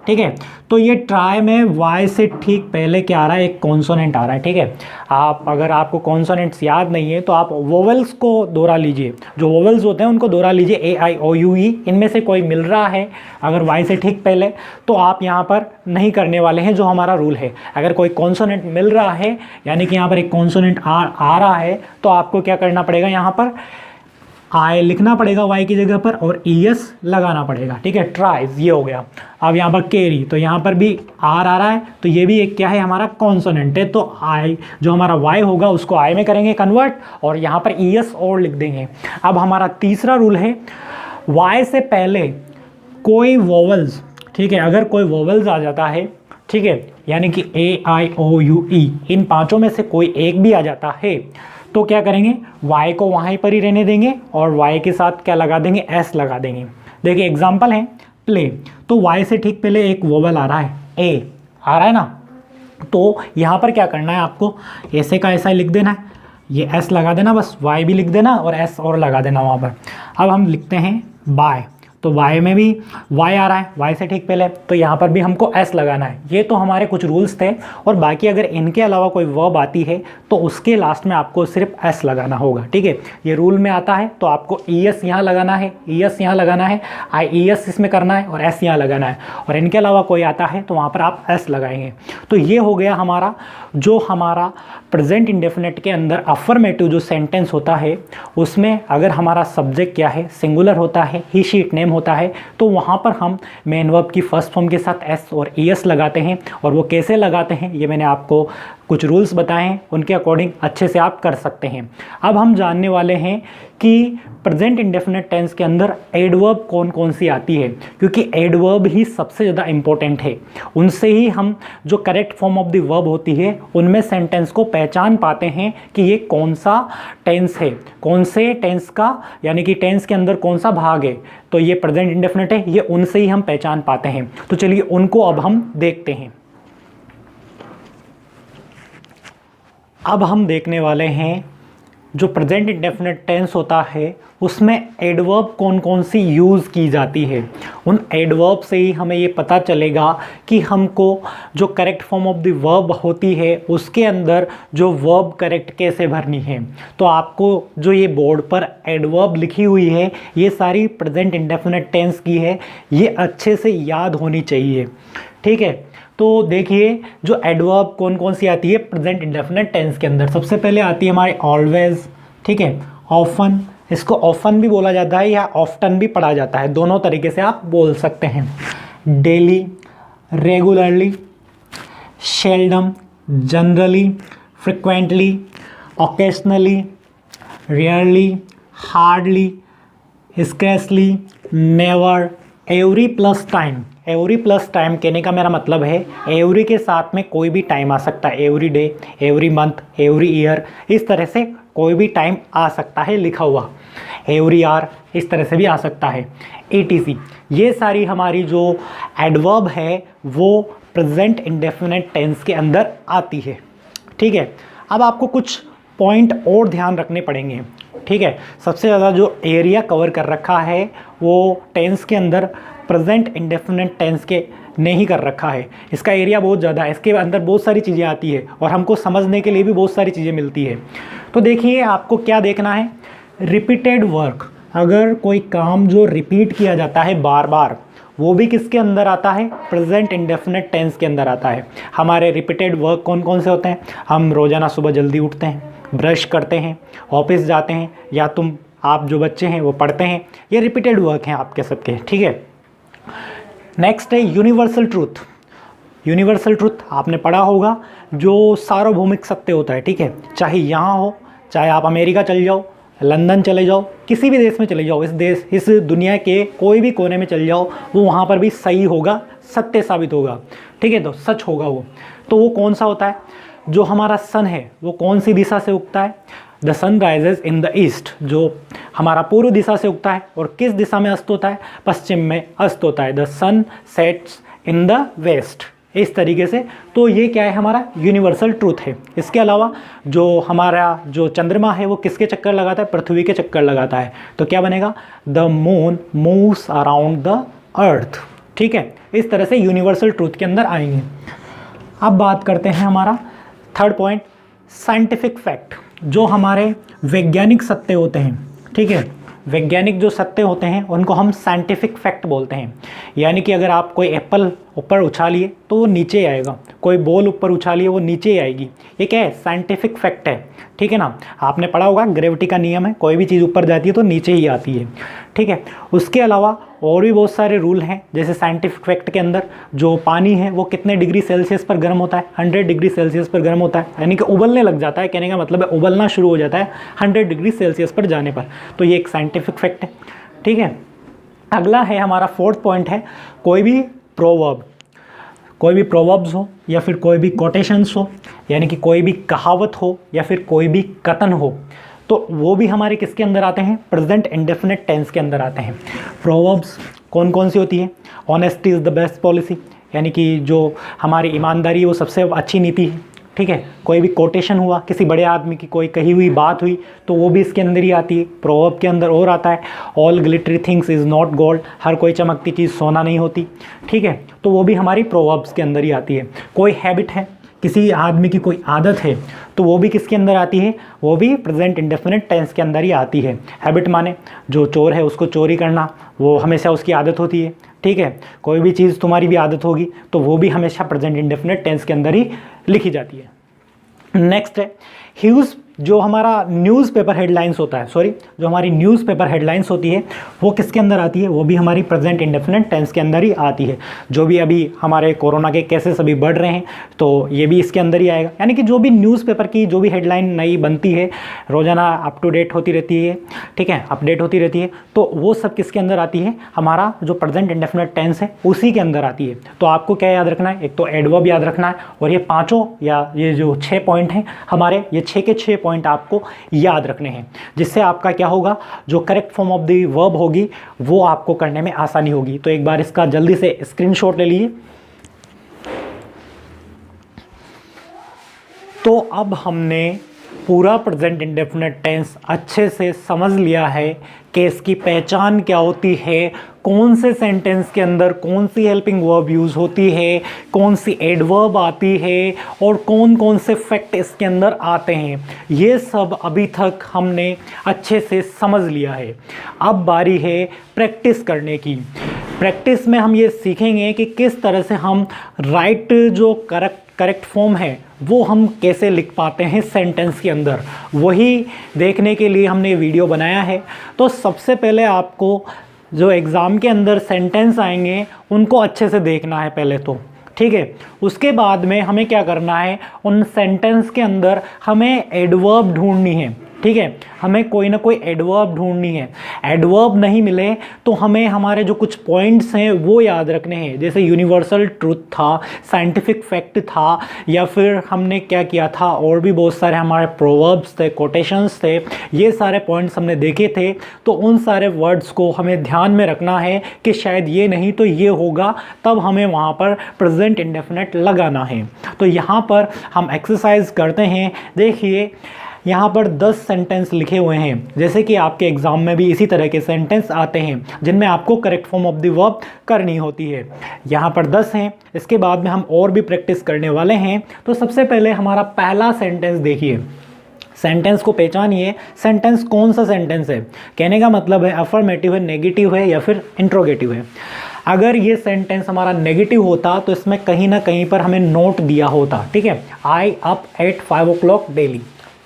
ठीक है, तो ये ट्राई में वाई से ठीक पहले क्या आ रहा है, एक कॉन्सोनेंट आ रहा है। ठीक है, आप अगर आपको कॉन्सोनेंट्स याद नहीं है तो आप वोवेल्स को दोहरा लीजिए, जो वोवेल्स होते हैं उनको दोहरा लीजिए, ए आई ओ यू ई, इनमें से कोई मिल रहा है अगर वाई से ठीक पहले तो आप यहाँ पर नहीं करने वाले हैं जो हमारा रूल है। अगर कोई कॉन्सोनेंट मिल रहा है यानी कि यहाँ पर एक कॉन्सोनेंट आ रहा है तो आपको क्या करना पड़ेगा, यहाँ पर आई लिखना पड़ेगा वाई की जगह पर और ईएस लगाना पड़ेगा। ठीक है, ट्राइज, ये हो गया। अब यहाँ पर कैरी, तो यहाँ पर भी आर आ रहा है तो ये भी एक क्या है, हमारा कॉन्सोनेंट है, तो आई जो हमारा वाई होगा उसको आई में करेंगे कन्वर्ट और यहाँ पर ईएस और लिख देंगे। अब हमारा तीसरा रूल है, वाई से पहले कोई वोवेल्स, ठीक है, अगर कोई वोवेल्स आ जाता है, ठीक है, यानी कि ए आई ओ यू ई, इन पांचों में से कोई एक भी आ जाता है तो क्या करेंगे, y को वहीं पर ही रहने देंगे और y के साथ क्या लगा देंगे, s लगा देंगे। देखिए एग्जांपल है प्ले, तो y से ठीक पहले एक वोवेल आ रहा है, a आ रहा है ना, तो यहाँ पर क्या करना है आपको, ऐसे का ऐसा ही लिख देना है, ये s लगा देना, बस y भी लिख देना और s और लगा देना वहाँ पर। अब हम लिखते हैं बाय, तो y में भी y आ रहा है, y से ठीक पहले, तो यहाँ पर भी हमको s लगाना है। ये तो हमारे कुछ रूल्स थे, और बाकी अगर इनके अलावा कोई वर्ब आती है तो उसके लास्ट में आपको सिर्फ s लगाना होगा, ठीक है। ये रूल में आता है, तो आपको es यहाँ लगाना है, es यहाँ लगाना है, es इसमें करना है और s यहाँ लगाना है, और इनके अलावा कोई आता है तो वहाँ पर आप s लगाएंगे। तो ये हो गया हमारा जो हमारा प्रेजेंट इंडेफिनिट के अंदर अफर्मेटिव जो सेंटेंस होता है उसमें अगर हमारा सब्जेक्ट क्या है, सिंगुलर होता है, ही शी इट नेम होता है, तो वहाँ पर हम मेन वर्ब की फर्स्ट फॉर्म के साथ एस और ईएस लगाते हैं। और वो कैसे लगाते हैं ये मैंने आपको कुछ रूल्स बताए हैं, उनके अकॉर्डिंग अच्छे से आप कर सकते हैं। अब हम जानने वाले हैं कि प्रेजेंट इंडेफिनिट टेंस के अंदर एडवर्ब कौन कौन सी आती है, क्योंकि एडवर्ब ही सबसे ज़्यादा इंपॉर्टेंट है। उनसे ही हम जो correct form of the verb होती है उनमें सेंटेंस को पहचान पाते हैं कि ये कौन सा टेंस है, कौन से टेंस का, यानी कि टेंस के अंदर कौन सा भाग है, तो ये प्रेजेंट इंडेफिनिट है, ये उनसे ही हम पहचान पाते हैं। तो चलिए उनको अब हम देखते हैं। अब हम देखने वाले हैं जो प्रेजेंट इंडेफिनिट टेंस होता है उसमें एडवर्ब कौन कौन सी यूज़ की जाती है। उन एडवर्ब से ही हमें ये पता चलेगा कि हमको जो correct form of the verb होती है उसके अंदर जो वर्ब करेक्ट कैसे भरनी है। तो आपको जो ये बोर्ड पर एडवर्ब लिखी हुई है ये सारी प्रेजेंट इंडेफिनिट टेंस की है, ये अच्छे से याद होनी चाहिए, ठीक है। तो देखिए जो एडवर्ब कौन कौन सी आती है प्रेजेंट इंडेफिनिट टेंस के अंदर, सबसे पहले आती है हमारी ऑलवेज, ठीक है, ऑफन, इसको ऑफन भी बोला जाता है या ऑफ्टन भी पढ़ा जाता है, दोनों तरीके से आप बोल सकते हैं। Daily, regularly, seldom, generally, frequently, occasionally, rarely, hardly, scarcely, never, every plus time. Every plus time कहने का मेरा मतलब है एवरी के साथ में कोई भी टाइम आ सकता है, every day, every month, every year, इस तरह से कोई भी टाइम आ सकता है लिखा हुआ। एवरी आवर इस तरह से भी आ सकता है, etc। ये सारी हमारी जो एडवर्ब है वो प्रेजेंट इंडेफिनिट टेंस के अंदर आती है, ठीक है। अब आपको कुछ पॉइंट और ध्यान रखने पड़ेंगे, ठीक है। सबसे ज़्यादा जो एरिया कवर कर रखा है वो टेंस के अंदर प्रेजेंट इंडेफिनिट टेंस के ने ही कर रखा है, इसका एरिया बहुत ज़्यादा है, इसके अंदर बहुत सारी चीज़ें आती है और हमको समझने के लिए भी बहुत सारी चीज़ें मिलती है। तो देखिए आपको क्या देखना है, रिपीटेड वर्क, अगर कोई काम जो रिपीट किया जाता है बार बार वो भी किसके अंदर आता है, प्रेजेंट इंडेफिनिट टेंस के अंदर आता है। हमारे रिपीटेड वर्क कौन कौन से होते हैं, हम रोज़ाना सुबह जल्दी उठते हैं, ब्रश करते हैं, ऑफिस जाते हैं, या आप जो बच्चे हैं वो पढ़ते हैं, ये रिपीटेड वर्क हैं आपके सबके, ठीक है। नेक्स्ट है यूनिवर्सल ट्रूथ। यूनिवर्सल ट्रूथ आपने पढ़ा होगा, जो सार्वभौमिक सत्य होता है, ठीक है। चाहे यहाँ हो, चाहे आप अमेरिका चले जाओ, लंदन चले जाओ, किसी भी देश में चले जाओ, इस दुनिया के कोई भी कोने में चले जाओ, वो वहाँ पर भी सही होगा, सत्य साबित होगा, ठीक है, तो सच होगा वो। तो वो कौन सा होता है, जो हमारा सन है वो कौन सी दिशा से उगता है, the sun rises in the east, जो हमारा पूर्व दिशा से उगता है, और किस दिशा में अस्त होता है, पश्चिम में अस्त होता है, the sun sets in the west, इस तरीके से। तो ये क्या है, हमारा यूनिवर्सल ट्रूथ है। इसके अलावा जो हमारा जो चंद्रमा है वो किसके चक्कर लगाता है, पृथ्वी के चक्कर लगाता है, तो क्या बनेगा, the moon moves around the earth, ठीक है। इस तरह से यूनिवर्सल ट्रूथ के अंदर आएंगे। अब बात करते हैं हमारा थर्ड पॉइंट, साइंटिफिक फैक्ट, जो हमारे वैज्ञानिक सत्य होते हैं, ठीक है। वैज्ञानिक जो सत्य होते हैं उनको हम साइंटिफिक फैक्ट बोलते हैं। यानी कि अगर आप कोई एप्पल ऊपर उछालिए तो वो नीचे आएगा, कोई बॉल ऊपर उछालिए वो नीचे आएगी, ये क्या है, साइंटिफिक फैक्ट है, ठीक है ना। आपने पढ़ा होगा ग्रेविटी का नियम है, कोई भी चीज़ ऊपर जाती है तो नीचे ही आती है, ठीक है। उसके अलावा और भी बहुत सारे रूल हैं, जैसे साइंटिफिक फैक्ट के अंदर जो पानी है वो कितने डिग्री सेल्सियस पर गर्म होता है, 100 डिग्री सेल्सियस पर गर्म होता है, यानी कि उबलने लग जाता है, कहने का मतलब है उबलना शुरू हो जाता है 100 डिग्री सेल्सियस पर जाने पर, तो ये एक साइंटिफिक फैक्ट है, ठीक है। अगला है हमारा फोर्थ पॉइंट है, कोई भी प्रोवर्ब्स हो या फिर कोई भी कोटेशंस हो, यानी कि कोई भी कहावत हो या फिर कोई भी कथन हो, तो वो भी हमारे किसके अंदर आते हैं, प्रेजेंट इंडेफिनिट टेंस के अंदर आते हैं। प्रोवर्ब्स कौन कौन सी होती है, honesty is the best policy, यानी कि जो हमारी ईमानदारी है वो सबसे अच्छी नीति है, ठीक है, कोई भी कोटेशन हुआ, किसी बड़े आदमी की कोई कही हुई बात हुई तो वो भी इसके अंदर ही आती है। प्रोवर्ब के अंदर और आता है all glittery things is not gold, हर कोई चमकती चीज़ सोना नहीं होती, ठीक है, तो वो भी हमारी प्रोवर्ब्स के अंदर ही आती है। कोई हैबिट है, किसी आदमी की कोई आदत है, तो वो भी किसके अंदर आती है, वो भी प्रेजेंट इंडेफिनिट टेंस के अंदर ही आती है। हैबिट माने जो चोर है उसको चोरी करना, वो हमेशा उसकी आदत होती है, ठीक है। कोई भी चीज़ तुम्हारी भी आदत होगी तो वो भी हमेशा प्रेजेंट इंडेफिनिट टेंस के अंदर ही लिखी जाती है। नेक्स्ट है ह्यूज, जो हमारा न्यूज़पेपर हेडलाइंस होता है, सॉरी जो हमारी न्यूज़पेपर हेडलाइंस होती है वो किसके अंदर आती है, वो भी हमारी प्रेजेंट इंडेफिनिट टेंस के अंदर ही आती है। जो भी अभी हमारे कोरोना के केसेस अभी बढ़ रहे हैं तो ये भी इसके अंदर ही आएगा। यानी कि जो भी न्यूज़पेपर की जो भी हेडलाइन नई बनती है, रोज़ाना अप टू डेट होती रहती है, ठीक है, अपडेट होती रहती है, तो वो सब किसके अंदर आती है, हमारा जो प्रेजेंट इंडेफिनिट टेंस है उसी के अंदर आती है। तो आपको क्या याद रखना है, एक तो एडवर्ब याद रखना है, और ये पाँचों या ये जो 6 पॉइंट हैं हमारे, ये 6 के 6 पॉइंट आपको याद रखने हैं, जिससे आपका क्या होगा, जो correct form of the verb होगी वो आपको करने में आसानी होगी। तो एक बार इसका जल्दी से स्क्रीनशॉट ले लीजिए। तो अब हमने पूरा प्रेजेंट इंडेफिनिट टेंस अच्छे से समझ लिया है कि इसकी पहचान क्या होती है, कौन से सेंटेंस के अंदर कौन सी हेल्पिंग वर्ब यूज़ होती है, कौन सी एडवर्ब आती है, और कौन कौन से फैक्ट इसके अंदर आते हैं। ये सब अभी तक हमने अच्छे से समझ लिया है। अब बारी है प्रैक्टिस करने की। प्रैक्टिस में हम ये सीखेंगे कि किस तरह से हम राइट जो करेक्ट फॉर्म है वो हम कैसे लिख पाते हैं सेंटेंस के अंदर, वही देखने के लिए हमने वीडियो बनाया है। तो सबसे पहले आपको जो एग्ज़ाम के अंदर सेंटेंस आएंगे उनको अच्छे से देखना है पहले तो, ठीक है। उसके बाद में हमें क्या करना है, उन सेंटेंस के अंदर हमें एडवर्ब ढूंढनी है, ठीक है, हमें कोई ना कोई एडवर्ब ढूंढनी है। एडवर्ब नहीं मिले तो हमें हमारे जो कुछ पॉइंट्स हैं वो याद रखने हैं, जैसे यूनिवर्सल ट्रूथ था, साइंटिफिक फैक्ट था, या फिर हमने क्या किया था, और भी बहुत सारे हमारे प्रोवर्ब्स थे, कोटेशंस थे, ये सारे पॉइंट्स हमने देखे थे। तो उन सारे वर्ड्स को हमें ध्यान में रखना है कि शायद ये नहीं तो ये होगा, तब हमें वहाँ पर प्रेजेंट इंडेफिनिट लगाना है। तो यहाँ पर हम एक्सरसाइज करते हैं। देखिए यहाँ पर 10 सेंटेंस लिखे हुए हैं, जैसे कि आपके एग्ज़ाम में भी इसी तरह के सेंटेंस आते हैं जिनमें आपको correct form of the verb करनी होती है। यहाँ पर 10 हैं, इसके बाद में हम और भी प्रैक्टिस करने वाले हैं। तो सबसे पहले हमारा पहला सेंटेंस देखिए, सेंटेंस को पहचानिए। सेंटेंस कौन सा सेंटेंस है, कहने का मतलब है अफर्मेटिव है, नेगेटिव है, या फिर इंट्रोगेटिव है। अगर ये सेंटेंस हमारा नेगेटिव होता तो इसमें कहीं ना कहीं पर हमें नोट दिया होता, ठीक है, आई अप एट 5 o'clock डेली,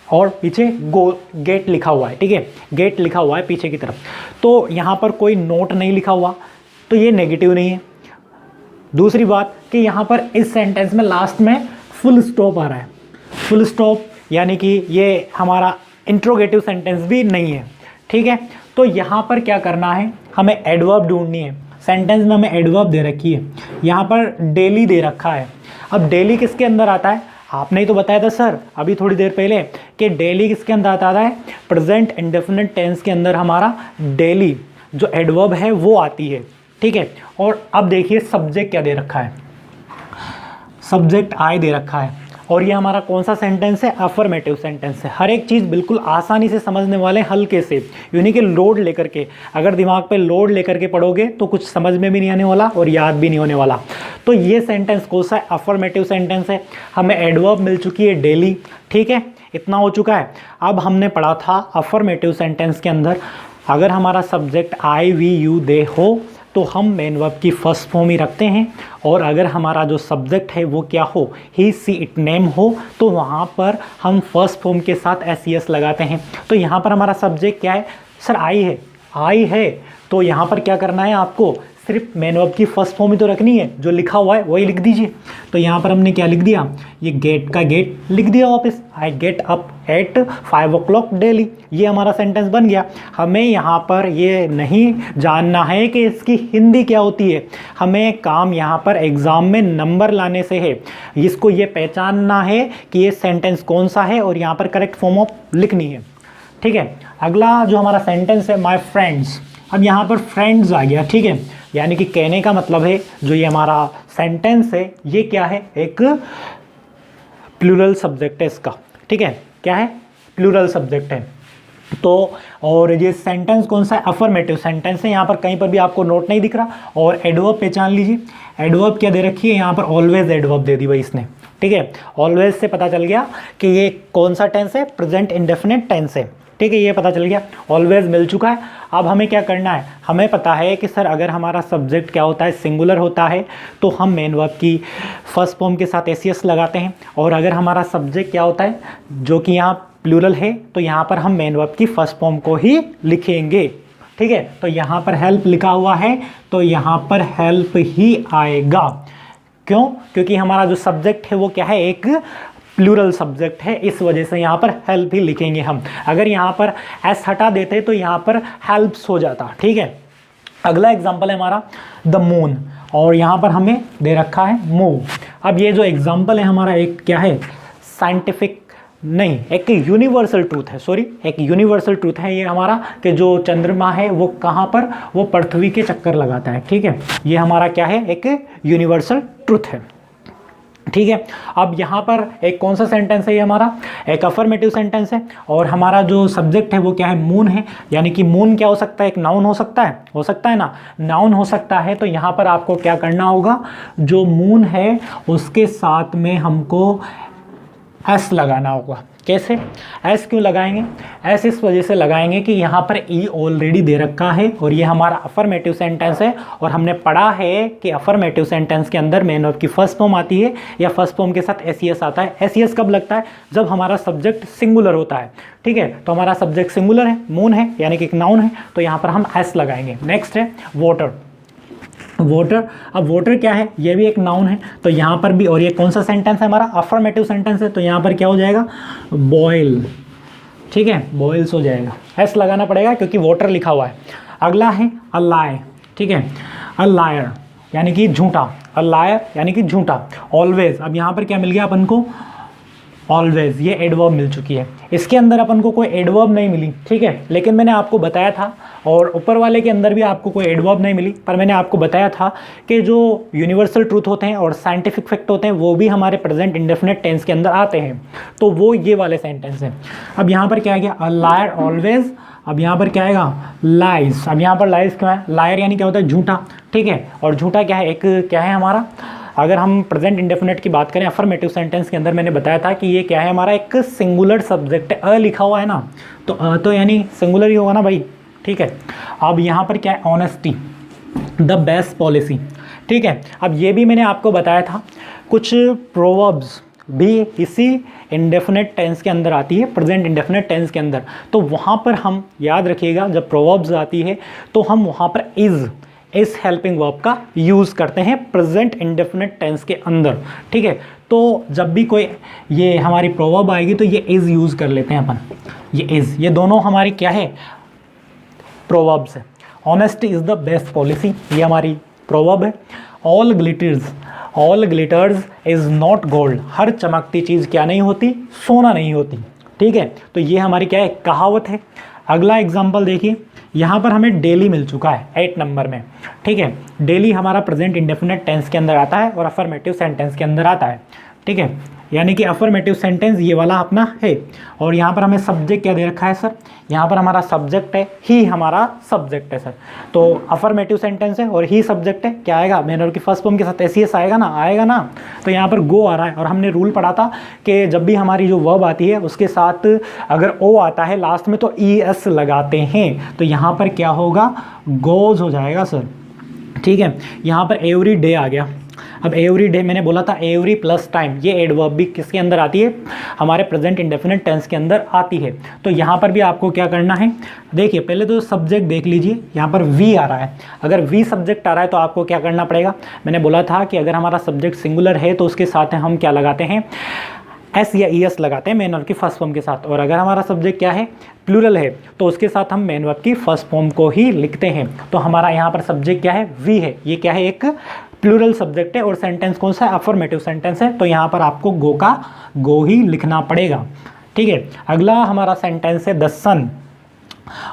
और पीछे गेट लिखा हुआ है, ठीक है, गेट लिखा हुआ है पीछे की तरफ। तो यहाँ पर कोई नोट नहीं लिखा हुआ, तो ये नेगेटिव नहीं है। दूसरी बात कि यहाँ पर इस सेंटेंस में लास्ट में फुल स्टॉप आ रहा है, फुल स्टॉप यानी कि ये हमारा इंट्रोगेटिव सेंटेंस भी नहीं है, ठीक है। तो यहाँ पर क्या करना है, हमें एडवर्ब ढूंढनी है। सेंटेंस में हमें एडवर्ब दे रखी है, यहाँ पर डेली दे रखा है। अब डेली किसके अंदर आता है, आपने ही तो बताया था सर अभी थोड़ी देर पहले कि डेली किसके अंदर आता है, प्रेजेंट इंडेफिनिट टेंस के अंदर हमारा डेली जो एडवर्ब है वो आती है, ठीक है। और अब देखिए सब्जेक्ट क्या दे रखा है, सब्जेक्ट आई दे रखा है, और ये हमारा कौन सा सेंटेंस है, अफर्मेटिव सेंटेंस है। हर एक चीज़ बिल्कुल आसानी से समझने वाले, हल्के से, यानी कि लोड लेकर के, अगर दिमाग पे लोड लेकर के पढ़ोगे तो कुछ समझ में भी नहीं आने वाला और याद भी नहीं होने वाला। तो ये सेंटेंस कौन सा है, अफर्मेटिव सेंटेंस है। हमें एडवर्ब मिल चुकी है डेली, ठीक है, इतना हो चुका है। अब हमने पढ़ा था अफर्मेटिव सेंटेंस के अंदर अगर हमारा subject I we you they हो तो हम मेन वर्ब की फर्स्ट फॉर्म ही रखते हैं, और अगर हमारा जो सब्जेक्ट है वो क्या हो, ही सी इट नेम हो, तो वहाँ पर हम फर्स्ट फॉर्म के साथ एस ई एस लगाते हैं। तो यहाँ पर हमारा सब्जेक्ट क्या है, सर आई है, आई है, तो यहाँ पर क्या करना है, आपको सिर्फ मेन वर्ब की फर्स्ट फॉर्म ही तो रखनी है, जो लिखा हुआ है वही लिख दीजिए। तो यहाँ पर हमने क्या लिख दिया, ये गेट का गेट लिख दिया वापस, I get up at 5 o'clock daily, ये हमारा सेंटेंस बन गया। हमें यहाँ पर ये नहीं जानना है कि इसकी हिंदी क्या होती है, हमें काम यहाँ पर एग्ज़ाम में नंबर लाने से है। इसको ये पहचानना है कि ये सेंटेंस कौन सा है और यहाँ पर करेक्ट फॉर्म ऑफ लिखनी है, ठीक है। अगला जो हमारा सेंटेंस है माय फ्रेंड्स, अब यहाँ पर फ्रेंड्स आ गया, ठीक है, यानी कि कहने का मतलब है जो ये हमारा सेंटेंस है ये क्या है, एक प्लूरल सब्जेक्ट है इसका, ठीक है, क्या है, प्लूरल सब्जेक्ट है। तो और ये सेंटेंस कौन सा है, अफर्मेटिव सेंटेंस है, यहाँ पर कहीं पर भी आपको नोट नहीं दिख रहा। और एडवर्ब पहचान लीजिए, एडवर्ब क्या दे रखी है यहाँ पर, ऑलवेज एडवर्ब दे दी भाई इसने, ठीक है। ऑलवेज से पता चल गया कि ये कौन सा टेंस है, प्रेजेंट इंडेफिनिट टेंस है, ठीक है, ये पता चल गया, ऑलवेज मिल चुका है। अब हमें क्या करना है, हमें पता है कि सर अगर हमारा सब्जेक्ट क्या होता है, सिंगुलर होता है तो हम मेन वर्ब की फर्स्ट फॉर्म के साथ एस लगाते हैं, और अगर हमारा सब्जेक्ट क्या होता है जो कि यहाँ प्लूरल है तो यहाँ पर हम मेन वर्ब की फर्स्ट फॉर्म को ही लिखेंगे, ठीक है। तो यहाँ पर हेल्प लिखा हुआ है तो यहाँ पर हेल्प ही आएगा, क्यों, क्योंकि हमारा जो सब्जेक्ट है वो क्या है, एक प्लूरल सब्जेक्ट है, इस वजह से यहाँ पर हेल्प ही लिखेंगे हम। अगर यहाँ पर एस हटा देते तो यहाँ पर हेल्प्स हो जाता, ठीक है। अगला एग्जाम्पल है हमारा द मून, और यहाँ पर हमें दे रखा है मूव। अब ये जो एग्जाम्पल है हमारा एक क्या है, साइंटिफिक नहीं, एक यूनिवर्सल ट्रूथ है, सॉरी, एक यूनिवर्सल ट्रूथ है ये हमारा, कि जो चंद्रमा है वो कहाँ पर, वो पृथ्वी के चक्कर लगाता है, ठीक है। ये हमारा क्या है, एक यूनिवर्सल ट्रूथ है, ठीक है। अब यहाँ पर एक कौन सा सेंटेंस है, ये हमारा एक अफर्मेटिव सेंटेंस है, और हमारा जो सब्जेक्ट है वो क्या है, मून है, यानी कि मून क्या हो सकता है, एक नाउन हो सकता है ना, नाउन हो सकता है। तो यहाँ पर आपको क्या करना होगा, जो मून है उसके साथ में हमको एस लगाना होगा। कैसे एस क्यों लगाएंगे, एस इस वजह से लगाएंगे कि यहाँ पर ई ऑलरेडी दे रखा है और ये हमारा अफर्मेटिव सेंटेंस है, और हमने पढ़ा है कि अफर्मेटिव सेंटेंस के अंदर मेन वर्ब की फर्स्ट फॉर्म आती है या फर्स्ट फॉर्म के साथ एस आता है। एस कब लगता है, जब हमारा सब्जेक्ट सिंगुलर होता है, ठीक है। तो हमारा सब्जेक्ट सिंगुलर है, मून है, यानी कि एक नाउन है, तो यहाँ पर हम एस लगाएंगे। नेक्स्ट है वाटर, वाटर, अब वाटर क्या है, ये भी एक नाउन है, तो यहाँ पर भी, और ये कौन सा सेंटेंस है हमारा, अफर्मेटिव सेंटेंस है, तो यहाँ पर क्या हो जाएगा, बॉयल, ठीक है, बॉयल्स हो जाएगा, एस लगाना पड़ेगा क्योंकि वाटर लिखा हुआ है। अगला है अ लाई, ठीक है, अ लायर यानी कि झूठा, अ लायर यानी कि झूठा। ऑलवेज, अब यहाँ पर क्या मिल गया अपन को, ऑलवेज, ये एडवर्ब मिल चुकी है, इसके अंदर अपन को कोई एडवर्ब नहीं मिली, ठीक है, लेकिन मैंने आपको बताया था, और ऊपर वाले के अंदर भी आपको कोई एडवर्ब नहीं मिली, पर मैंने आपको बताया था कि जो यूनिवर्सल ट्रूथ होते हैं और साइंटिफिक फैक्ट होते हैं वो भी हमारे प्रेजेंट इंडेफिनिट टेंस के अंदर आते हैं, तो वो ये वाले सेंटेंस हैं। अब यहाँ पर क्या आ गया, अ लायर ऑलवेज, अब यहाँ पर क्या आएगा, लाइज। अब यहाँ पर लाइज क्या है, लायर यानी क्या होता है, झूठा, ठीक है, और झूठा क्या है, एक क्या है हमारा, अगर हम प्रेजेंट इंडेफिनिट की बात करें अफर्मेटिव सेंटेंस के अंदर, मैंने बताया था कि ये क्या है हमारा, एक सिंगुलर सब्जेक्ट है, अ लिखा हुआ है ना, तो अ तो यानी सिंगुलर ही होगा ना भाई, ठीक है। अब यहाँ पर क्या है, ऑनेस्टी द बेस्ट पॉलिसी, ठीक है। अब ये भी मैंने आपको बताया था, कुछ प्रोवर्ब्स भी इसी इंडेफिनिट टेंस के अंदर आती है, प्रेजेंट इंडेफिनिट टेंस के अंदर, तो वहाँ पर हम याद रखिएगा जब प्रोवर्ब्स आती है तो हम वहाँ पर इस हेल्पिंग वर्ब का यूज़ करते हैं प्रेजेंट इंडेफिनिट टेंस के अंदर, ठीक है। तो जब भी कोई ये हमारी प्रोवर्ब आएगी तो ये इज़ यूज़ कर लेते हैं अपन, ये इज़, ये दोनों हमारी क्या है, प्रोवर्ब्स है। Honesty is the best policy, ये हमारी प्रोवर्ब है। All glitters is not gold, हर चमकती चीज़ क्या नहीं होती, सोना नहीं होती, ठीक है। तो ये हमारी क्या है, कहावत है। अगला एग्जाम्पल देखिए, यहाँ पर हमें डेली मिल चुका है 8 नंबर में, ठीक है। डेली हमारा प्रेजेंट इंडेफिनिट टेंस के अंदर आता है और अफर्मेटिव सेंटेंस के अंदर आता है, ठीक है, यानी कि अफर्मेटिव सेंटेंस ये वाला अपना है। और यहाँ पर हमें सब्जेक्ट क्या दे रखा है सर, यहाँ पर हमारा सब्जेक्ट है, ही हमारा सब्जेक्ट है सर, तो अफर्मेटिव सेंटेंस है और ही सब्जेक्ट है, क्या आएगा, मेन वर्ब की फर्स्ट फॉर्म के साथ एस आएगा ना, तो यहाँ पर गो आ रहा है, और हमने रूल पढ़ा था कि जब भी हमारी जो वर्ब आती है उसके साथ अगर ओ आता है लास्ट में तो ई एस लगाते हैं, तो यहाँ पर क्या होगा, गोज हो जाएगा सर, ठीक है। यहाँ पर एवरी डे आ गया, अब एवरी डे मैंने बोला था एवरी प्लस टाइम, ये एडवर्ब भी किसके अंदर आती है, हमारे प्रेजेंट इंडेफिनिट टेंस के अंदर आती है। तो यहाँ पर भी आपको क्या करना है, देखिए पहले तो सब्जेक्ट देख लीजिए, यहाँ पर वी आ रहा है, अगर वी सब्जेक्ट आ रहा है तो आपको क्या करना पड़ेगा, मैंने बोला था कि अगर हमारा सब्जेक्ट सिंगुलर है तो उसके साथ हम क्या लगाते हैं, एस या ई एस लगाते हैं मेन वर्ब की फर्स्ट फॉर्म के साथ, और अगर हमारा सब्जेक्ट क्या है, प्लूरल है, तो उसके साथ हम मेन वर्ब की फर्स्ट फॉर्म को ही लिखते हैं। तो हमारा यहाँ पर सब्जेक्ट क्या है, वी है, ये क्या है, एक प्लूरल सब्जेक्ट है, और सेंटेंस कौन सा है, अफर्मेटिव सेंटेंस है, तो यहाँ पर आपको गो का गो ही लिखना पड़ेगा, ठीक है। अगला हमारा सेंटेंस है द सन,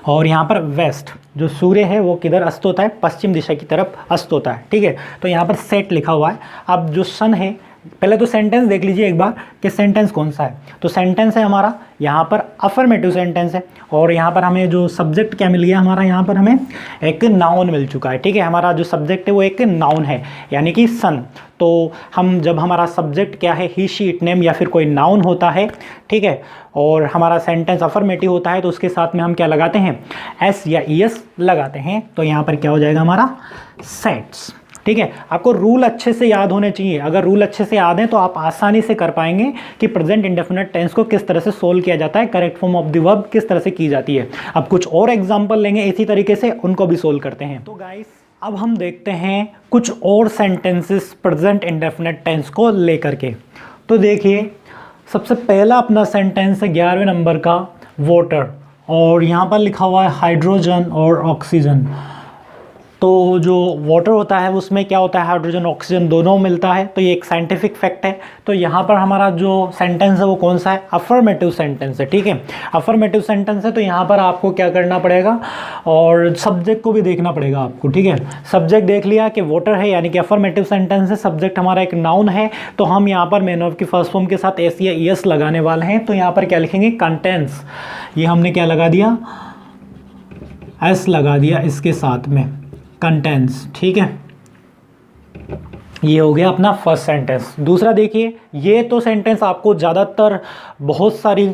और यहाँ पर वेस्ट, जो सूर्य है वो किधर अस्त होता है, पश्चिम दिशा की तरफ अस्त होता है, ठीक है। तो यहाँ पर सेट लिखा हुआ है। अब जो सन है पहले तो सेंटेंस देख लीजिए एक बार कि सेंटेंस कौन सा है। तो सेंटेंस है हमारा यहाँ पर अफर्मेटिव सेंटेंस है, और यहाँ पर हमें जो सब्जेक्ट क्या मिल गया हमारा, यहाँ पर हमें एक नाउन मिल चुका है। ठीक है, हमारा जो सब्जेक्ट है वो एक नाउन है, यानी कि सन। तो हम जब हमारा सब्जेक्ट क्या है, ही शी इट नेम या फिर कोई नाउन होता है, ठीक है, और हमारा सेंटेंस अफर्मेटिव होता है, तो उसके साथ में हम क्या लगाते हैं, एस या ईएस लगाते हैं। तो यहाँ पर क्या हो जाएगा हमारा, सेट्स। ठीक है, आपको रूल अच्छे से याद होने चाहिए। अगर रूल अच्छे से याद हैं तो आप आसानी से कर पाएंगे कि प्रेजेंट इंडेफिनिट टेंस को किस तरह से सोल्व किया जाता है, correct form of the verb किस तरह से की जाती है। अब कुछ और एग्जांपल लेंगे इसी तरीके से, उनको भी सोल्व करते हैं। तो गाइस अब हम देखते हैं कुछ और सेंटेंसेस प्रेजेंट इंडेफिनिट टेंस को लेकर के। तो देखिए, सबसे पहला अपना सेंटेंस है 11वें नंबर का, वाटर, और यहाँ पर लिखा हुआ है हाइड्रोजन और ऑक्सीजन। तो जो वाटर होता है उसमें क्या होता है, हाइड्रोजन ऑक्सीजन दोनों मिलता है। तो ये एक साइंटिफिक फैक्ट है। तो यहाँ पर हमारा जो सेंटेंस है वो कौन सा है, अफर्मेटिव सेंटेंस है। ठीक है, अफर्मेटिव सेंटेंस है। तो यहाँ पर आपको क्या करना पड़ेगा, और सब्जेक्ट को भी देखना पड़ेगा आपको। ठीक है, सब्जेक्ट देख लिया कि वाटर है, यानी कि अफर्मेटिव सेंटेंस है, सब्जेक्ट हमारा एक नाउन है। तो हम यहाँ पर मेन वर्ब की फर्स्ट फॉर्म के साथ एस या ईएस लगाने वाले हैं। तो यहाँ पर क्या लिखेंगे, कंटेंट्स, ये हमने क्या लगा दिया, एस लगा दिया इसके साथ में, कंटेंट्स। ठीक है, ये हो गया अपना फर्स्ट सेंटेंस। दूसरा देखिए, ये तो सेंटेंस आपको ज़्यादातर बहुत सारी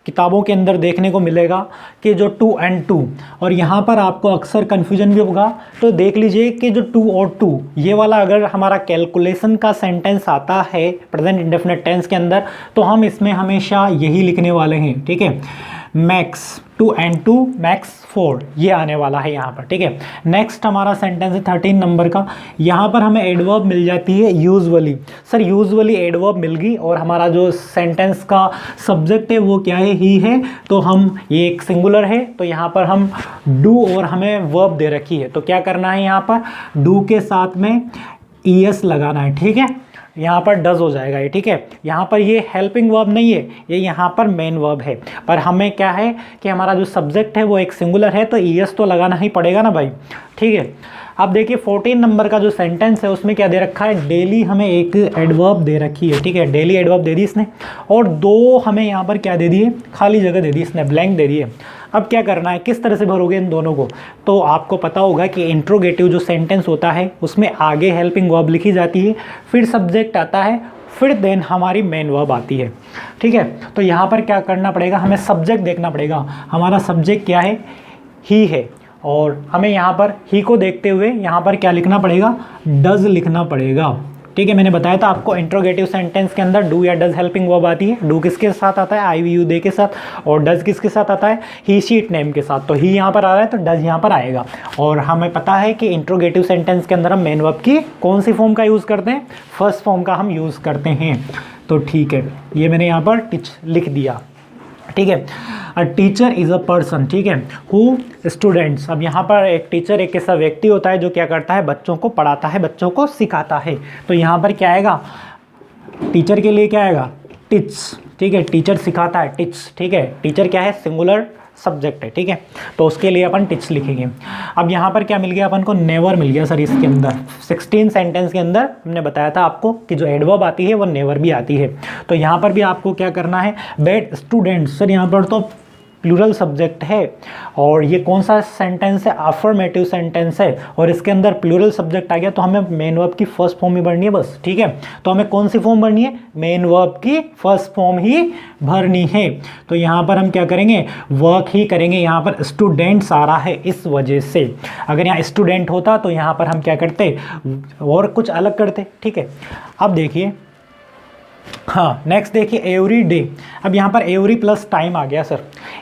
किताबों के अंदर देखने को मिलेगा कि जो टू एंड टू, और यहाँ पर आपको अक्सर कन्फ्यूजन भी होगा। तो देख लीजिए कि जो टू और टू, ये वाला अगर हमारा कैलकुलेशन का सेंटेंस आता है प्रेजेंट इंडेफिनिट टेंस के अंदर, तो हम इसमें हमेशा यही लिखने वाले हैं। ठीक है, मैक्स 2 and 2 मैक्स 4, ये आने वाला है यहाँ पर। ठीक है, नेक्स्ट हमारा सेंटेंस है 13 नंबर का। यहाँ पर हमें एडवर्ब मिल जाती है यूजुअली। सर यूजुअली एडवर्ब मिल गई, और हमारा जो सेंटेंस का सब्जेक्ट है वो क्या है, ही है। तो हम, ये एक सिंगुलर है, तो यहाँ पर हम डू और हमें वर्ब दे रखी है। तो क्या करना है, यहाँ पर डू के साथ में ईएस लगाना है। ठीक है, यहाँ पर डज हो जाएगा ये। ठीक है, यहाँ पर ये हेल्पिंग वर्ब नहीं है, ये यहाँ पर मेन वर्ब है। पर हमें क्या है कि हमारा जो सब्जेक्ट है वो एक सिंगुलर है, तो ईएस तो लगाना ही पड़ेगा ना भाई। ठीक है, अब देखिए 14 नंबर का जो सेंटेंस है उसमें क्या दे रखा है, डेली हमें एक एडवर्ब दे रखी है। ठीक है, डेली एडवर्ब दे दी इसने, और दो हमें यहाँ पर क्या दे दिए, खाली जगह दे दी इसने, ब्लैंक दे दी है। अब क्या करना है, किस तरह से भरोगे इन दोनों को। तो आपको पता होगा कि इंट्रोगेटिव जो सेंटेंस होता है उसमें आगे हेल्पिंग वर्ब लिखी जाती है, फिर सब्जेक्ट आता है, फिर देन हमारी मेन वर्ब आती है। ठीक है, तो यहाँ पर क्या करना पड़ेगा, हमें सब्जेक्ट देखना पड़ेगा। हमारा सब्जेक्ट क्या है, ही है, और हमें यहाँ पर ही को देखते हुए यहाँ पर क्या लिखना पड़ेगा, डज लिखना पड़ेगा। ठीक है, मैंने बताया था आपको इंट्रोगेटिव सेंटेंस के अंदर डू या डज हेल्पिंग वर्ब आती है। डू किसके साथ आता है, आई वी यू दे के साथ, और डज किसके साथ आता है, ही शी इट नेम के साथ। तो ही यहाँ पर आ रहा है तो डज यहाँ पर आएगा। और हमें पता है कि इंट्रोगेटिव सेंटेंस के अंदर हम मेन वर्ब की कौन सी फॉर्म का यूज़ करते हैं, फर्स्ट फॉर्म का हम यूज़ करते हैं। तो ठीक है, ये मैंने यहाँ पर टिच लिख दिया। ठीक है, a teacher is a person. ठीक है, हु स्टूडेंट्स। अब यहाँ पर एक टीचर एक ऐसा व्यक्ति होता है जो क्या करता है, बच्चों को पढ़ाता है, बच्चों को सिखाता है। तो यहाँ पर क्या आएगा, टीचर के लिए क्या आएगा, टिच। ठीक है, टीचर सिखाता है, टिच। ठीक है, टीचर क्या है, सिंगुलर सब्जेक्ट है। ठीक है, तो उसके लिए अपन टिच लिखेंगे। अब यहाँ पर क्या मिल गया अपन को, नेवर मिल गया सर। इसके अंदर 16 सेंटेंस के अंदर हमने बताया था आपको कि जो एडवर्ब आती है वो नेवर भी आती है। तो यहाँ पर भी आपको क्या करना है, बैड स्टूडेंट्स। सर यहाँ पर तो प्लूरल सब्जेक्ट है, और ये कौन सा सेंटेंस है, अफर्मेटिव सेंटेंस है, और इसके अंदर प्लूरल सब्जेक्ट आ गया, तो हमें मेन वर्ब की फर्स्ट फॉर्म ही भरनी है बस। ठीक है, तो हमें कौन सी फॉर्म भरनी है, मेन वर्ब की फर्स्ट फॉर्म ही भरनी है। तो यहाँ पर हम क्या करेंगे, वर्क ही करेंगे। यहाँ पर स्टूडेंट्स आ रहा है इस वजह से, अगर यहाँ स्टूडेंट होता तो यहाँ पर हम क्या करते और कुछ अलग करते। ठीक है, अब देखिए, हाँ नेक्स्ट देखिए, एवरी डे। अब यहाँ पर एवरी प्लस टाइम आ गया सर,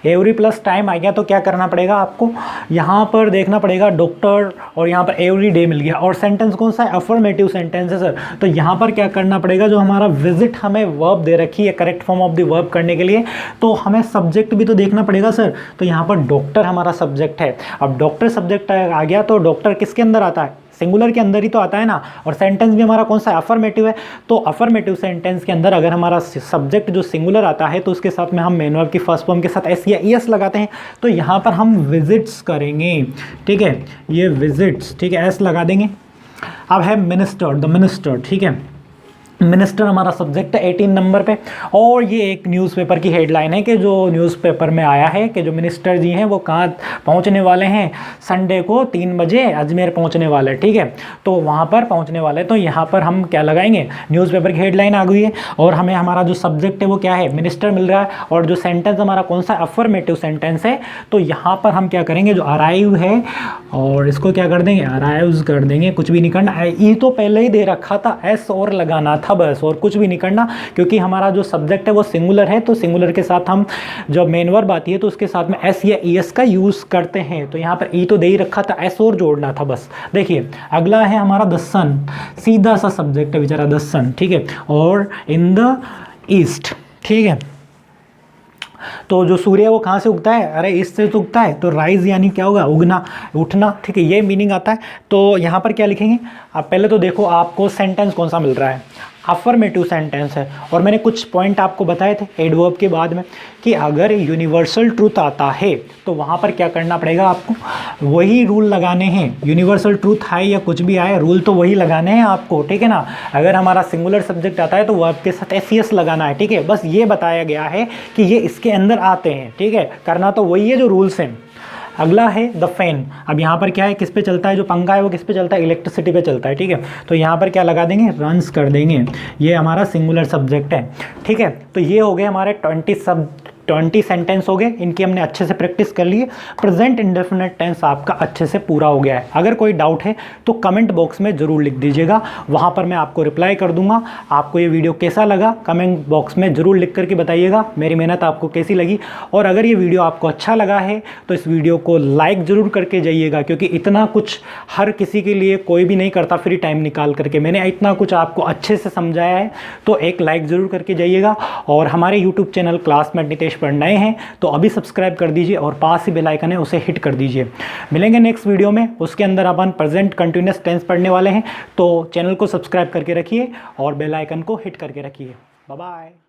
एवरी प्लस टाइम आ गया, तो क्या करना पड़ेगा आपको, यहाँ पर देखना पड़ेगा डॉक्टर, और यहाँ पर एवरी डे मिल गया, और सेंटेंस कौन सा है, अफर्मेटिव सेंटेंस है सर। तो यहाँ पर क्या करना पड़ेगा, जो हमारा विजिट हमें वर्ब दे रखी है correct form of the verb करने के लिए, तो हमें सब्जेक्ट भी तो देखना पड़ेगा सर। तो यहाँ पर डॉक्टर हमारा सब्जेक्ट है। अब डॉक्टर सब्जेक्ट आ गया, तो डॉक्टर किसके अंदर आता है, सिंगुलर के अंदर ही तो आता है ना, और सेंटेंस भी हमारा कौन सा है, अफर्मेटिव है। तो अफर्मेटिव सेंटेंस के अंदर अगर हमारा सब्जेक्ट जो सिंगुलर आता है तो उसके साथ में हम मेन वर्ब की फर्स्ट फॉर्म के साथ एस या ईएस लगाते हैं। तो यहाँ पर हम विजिट्स करेंगे। ठीक है, ये विजिट्स, ठीक है, एस लगा देंगे। अब है मिनिस्टर, द मिनिस्टर। ठीक है, मिनिस्टर हमारा सब्जेक्ट है 18 नंबर पे। और ये एक न्यूज़पेपर की हेडलाइन है कि जो न्यूज़पेपर में आया है कि जो मिनिस्टर जी हैं वो कहाँ पहुंचने वाले हैं, संडे को 3 बजे अजमेर पहुंचने वाले, ठीक है, तो वहाँ पर पहुंचने वाले। तो यहाँ पर हम क्या लगाएंगे, न्यूज़पेपर की हेडलाइन आ गई है और हमें हमारा जो सब्जेक्ट है वो क्या है, मिनिस्टर मिल रहा है। और जो सेंटेंस हमारा कौन सा, अफर्मेटिव सेंटेंस है। तो यहाँ पर हम क्या करेंगे, जो अराइव है और इसको क्या कर देंगे, अराइव्स कर देंगे, कुछ भी नहीं करना। ये तो पहले ही दे रखा था, एस और लगाना था बस, और कुछ भी नहीं करना, क्योंकि हमारा जो सब्जेक्ट है वो सिंगुलर है। तो सिंगुलर के साथ हम जब मेन वर्ब आती है तो उसके साथ में एस या ई एस का यूज़ करते हैं। तो यहाँ पर ई तो दे ही रखा था, एस और जोड़ना था बस। देखिए अगला है हमारा द सन, सीधा सा सब्जेक्ट है बेचारा, द सन, ठीक है, और इन द ईस्ट, ठीक है। तो जो सूर्य है वो कहाँ से उगता है, अरे ईस्ट से तो उगता है, तो राइज यानी क्या होगा, उगना, उठना, ठीक है, ये मीनिंग आता है। तो यहाँ पर क्या लिखेंगे, आप पहले तो देखो आपको सेंटेंस कौन सा मिल रहा है, अफर्मेटिव सेंटेंस है। और मैंने कुछ पॉइंट आपको बताए थे एडवर्ब के बाद में कि अगर यूनिवर्सल ट्रूथ आता है तो वहाँ पर क्या करना पड़ेगा, आपको वही रूल लगाने हैं। यूनिवर्सल ट्रूथ है या कुछ भी आए, रूल तो वही लगाने हैं आपको, ठीक है ना। अगर हमारा सिंगुलर सब्जेक्ट आता है तो वर्ब के साथ एस ई एस लगाना है, ठीक है। बस ये बताया गया है कि ये इसके अंदर आते हैं, ठीक है, करना तो वही है जो रूल्स हैं। अगला है द फैन। अब यहाँ पर क्या है, किस पे चलता है, जो पंखा है वो किस पे चलता है, इलेक्ट्रिसिटी पे चलता है, ठीक है। तो यहाँ पर क्या लगा देंगे, रन्स कर देंगे, ये हमारा सिंगुलर सब्जेक्ट है, ठीक है। तो ये हो गए हमारे 20 सेंटेंस हो गए, इनकी हमने अच्छे से प्रैक्टिस कर ली है। प्रेजेंट इंडेफिनिट टेंस आपका अच्छे से पूरा हो गया है। अगर कोई डाउट है तो कमेंट बॉक्स में ज़रूर लिख दीजिएगा, वहाँ पर मैं आपको रिप्लाई कर दूंगा। आपको ये वीडियो कैसा लगा कमेंट बॉक्स में ज़रूर लिख करके बताइएगा, मेरी मेहनत आपको कैसी लगी। और अगर ये वीडियो आपको अच्छा लगा है तो इस वीडियो को लाइक ज़रूर करके जाइएगा, क्योंकि इतना कुछ हर किसी के लिए कोई भी नहीं करता फ्री टाइम निकाल करके। मैंने इतना कुछ आपको अच्छे से समझाया है, तो एक लाइक ज़रूर करके जाइएगा। और हमारे यूट्यूब चैनल क्लासमेट नितेश पर नए हैं तो अभी सब्सक्राइब कर दीजिए और पास ही बेल आइकन है उसे हिट कर दीजिए। मिलेंगे नेक्स्ट वीडियो में, उसके अंदर अपन प्रेजेंट कंटिन्यूअस टेंस पढ़ने वाले हैं। तो चैनल को सब्सक्राइब करके रखिए और बेल आइकन को हिट करके रखिए। Bye bye.